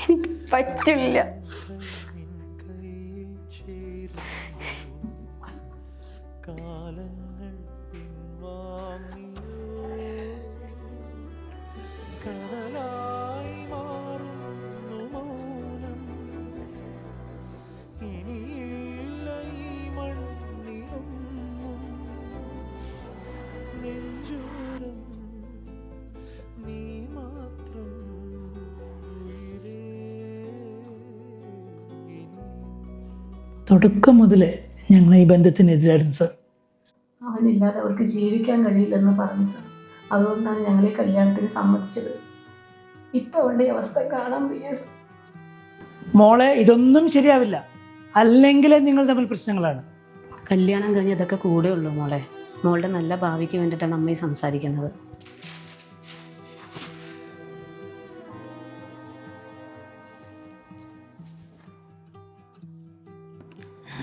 എനിക്ക് പറ്റില്ല. തുടക്കം മുതലേ ഞങ്ങൾ ഈ ബന്ധത്തിനെതിരായിരുന്നു സർ. അവനില്ലാതെ അവർക്ക് ജീവിക്കാൻ കഴിയില്ലെന്ന് പറഞ്ഞു സർ. അതുകൊണ്ടാണ് ഞങ്ങൾ ഈ കല്യാണത്തിന് സമ്മതിച്ചത്. ഇപ്പൊ അവളുടെ അവസ്ഥ കാണാൻ വയ്യ സർ. മോളെ, ഇതൊന്നും ശരിയാവില്ല. അല്ലെങ്കിൽ നിങ്ങൾ തമ്മിൽ പ്രശ്നങ്ങളാണ്. കല്യാണം കഴിഞ്ഞ് ഇതൊക്കെ കൂടെ ഉള്ളൂ മോളെ. മോളുടെ നല്ല ഭാവിക്ക് വേണ്ടിയിട്ടാണ് അമ്മ ഈ സംസാരിക്കുന്നത്.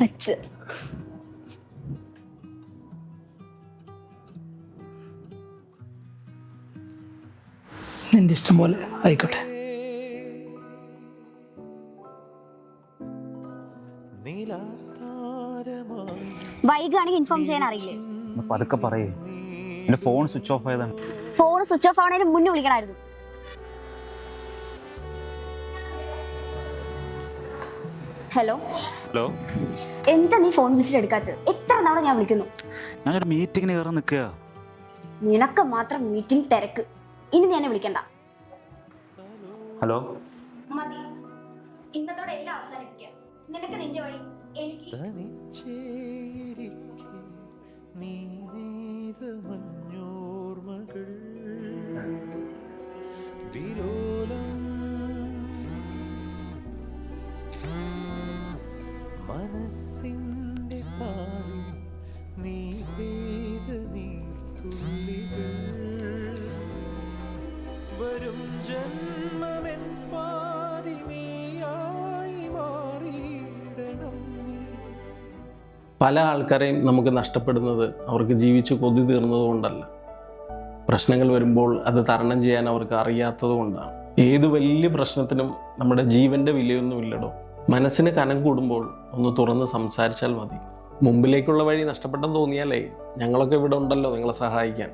അച്ഛൻ നിന്റെ ഇഷ്ടം പോലെ ആയിക്കോട്ടെ. വൈകാണെങ്കിൽ ഇൻഫോം ചെയ്യാൻ അറിയില്ലേ? പതുക്കെ പറയേ. എന്റെ ഫോൺ സ്വിച്ച് ഓഫ് ആയതാണ്. ഫോൺ സ്വിച്ച് ഓഫ് ആവണേന് മുന്നേ വിളിക്കണമായിരുന്നു. ഹലോ ഹലോ, എന്താ നീ ഫോൺ വിളിച്ചിട്ട് എടുക്കാത്തത്? എത്ര തവണ ഞാൻ വിളിക്കുന്നു. ഞാനൊരു മീറ്റിങ്ങിന് കയറാൻ നിൽക്കുക. നിനക്ക് മാത്രം മീറ്റിംഗ് തിരക്ക്. ഇനി നീ എന്നെ വിളിക്കണ്ട. ഹലോ, മതി, ഇന്നത്തോടെ എല്ലാം അവസാനിപ്പിക്കാം. നിനക്ക് നിന്റെ വഴി, എനിക്ക് മനസ്സിന്റെ പാറി നീ പെയ്ത നീർത്തുള്ളികൾ വരും ജന്മമെൻ പാതിമേയായി മാറിയിടണം. പല ആൾക്കാരെയും നമുക്ക് നഷ്ടപ്പെടുന്നത് അവർക്ക് ജീവിച്ച് കൊതി തീർന്നത് കൊണ്ടല്ല, പ്രശ്നങ്ങൾ വരുമ്പോൾ അത് തരണം ചെയ്യാൻ അവർക്ക് അറിയാത്തത് കൊണ്ടാണ്. ഏത് വലിയ പ്രശ്നത്തിനും നമ്മുടെ ജീവൻ്റെ വിലയൊന്നുമില്ലടോ. മനസ്സിന് കനം കൂടുമ്പോൾ ഒന്ന് തുറന്ന് സംസാരിച്ചാൽ മതി. മുമ്പിലേക്കുള്ള വഴി നഷ്ടപ്പെട്ടെന്ന് തോന്നിയാലേ ഞങ്ങളൊക്കെ ഇവിടെ ഉണ്ടല്ലോ നിങ്ങളെ സഹായിക്കാൻ.